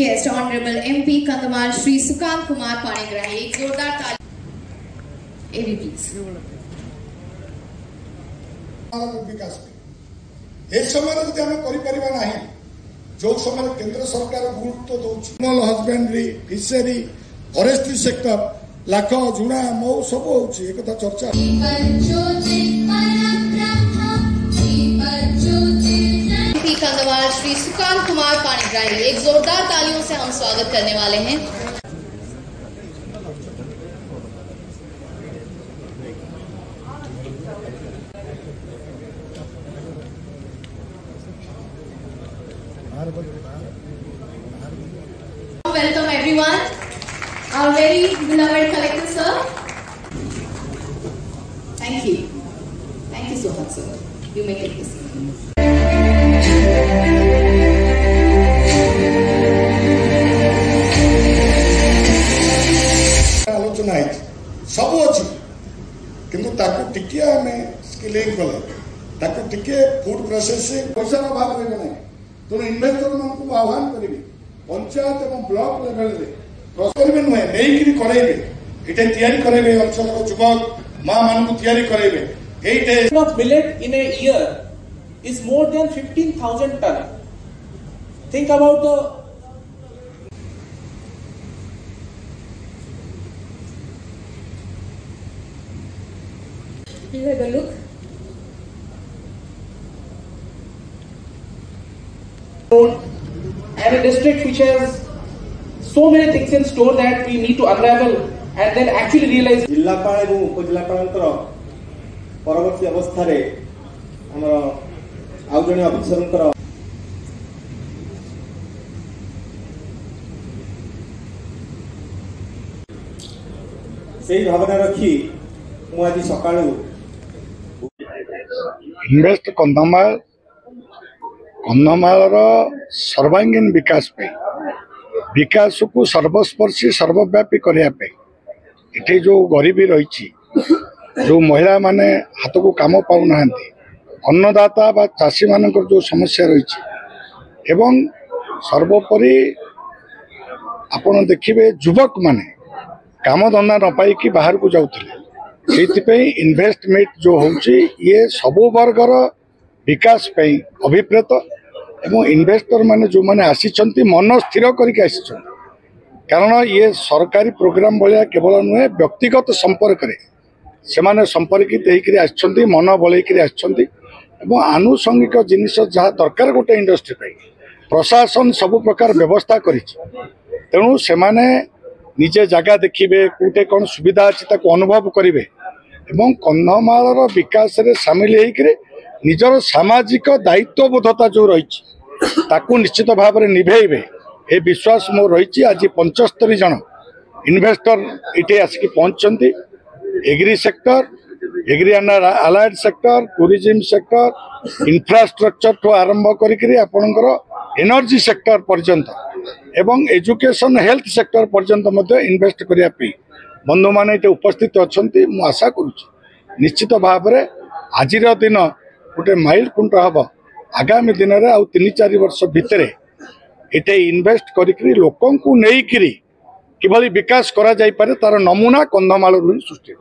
guest, Honorable MP Kandhamal Shri Sukant Kumar Panigrahi. एक जोरदार ताली. AV please. विकास ए समय जब आम कर जो समय केंद्र सरकार गुरुत्व दौर husbandry fishery forestry sector lakh जुणा मऊ सब एक चर्चा कंधमाल श्री सुकांत कुमार पाणिग्राही, एक जोरदार तालियों से हम स्वागत करने वाले हैं. Welcome everyone, our very beloved collector sir. Thank you so much sir. You may take this. आलोचना है सब अच्छी किंतु ताको टिके आमे स्किलिंग कले ताको टिके फूड प्रोसेसिंग पैसा अभाव रही नहीं तो इन्वेस्टर मान को आह्वान करेंगे पंचायत और ब्लॉक लेवल रे करेंगे नुहे नहीं करेंगे इटे तैयारी करेंगे अंचल युवक माँ मान को तैयारी करेंगे 8 of millet in a year is more than 15,000 ton. Think about the Please have a look. and a district which has so many things in store that we need to unravel and then actually realize. जिलापाल एवं उपजिलापालंकर परवर्ती अवस्था रे हमर आउ जने अफिसरंकर सेही भावना रखी मु आज सकाळू इन्वेस्ट कंधमाल सर्वांगीन विकास पे विकास को सर्वस्पर्शी सर्वव्यापी करने इटे जो गरीबी रही जो महिला माने हाथ को काम पाऊना अन्नदाता बा चाषी मान जो समस्या रही एवं सर्वोपरि आपण देखिए युवक माने काम धंदा न पाई बाहर को जाते इन्वेस्टमेंट जो होची ये सबु वर्गर विकास पे अभिप्रेत एवं इन्वेस्टर माने जो माने आसी मन स्थिर करके आसी कारण ये सरकारी प्रोग्राम भाया केवल नुहे व्यक्तिगत संपर्क से माने संपर्कित होकर मन बल आनुषंगिक जिनिस जहाँ दरकार गोटे इंडस्ट्री पे प्रशासन सब प्रकार व्यवस्था करी तेणु से माने निजे जगह देखिए कौटे कौन सुविधा अच्छी अनुभव करेंगे एवं कंधमाल विकास रे सामिल होकर निजर सामाजिक दायित्वबोधता जो रही निश्चित भाव में निभेबे ए विश्वास मोर रही आज 75 जन इन्वेस्टर इटे आसिक पहुंचती agri sector agri allied sector tourism sector infrastructure ठू आरंभ करी आपणकर एनर्जी सेक्टर पर्यंत एवं एजुकेशन हेल्थ सेक्टर पर्यंत इन्वेस्ट करने बंधु मैंने उपस्थित अच्छा मु आशा करुच्ची निश्चित भाव में आज दिन गोटे माइल खुंट हम आगामी दिन में आउ 3-4 वर्ष भितर इटे इन्वेस्ट करी लोक नहीं कि विकास करा जाई पारे तार नमूना कंधमाल सृष्टि।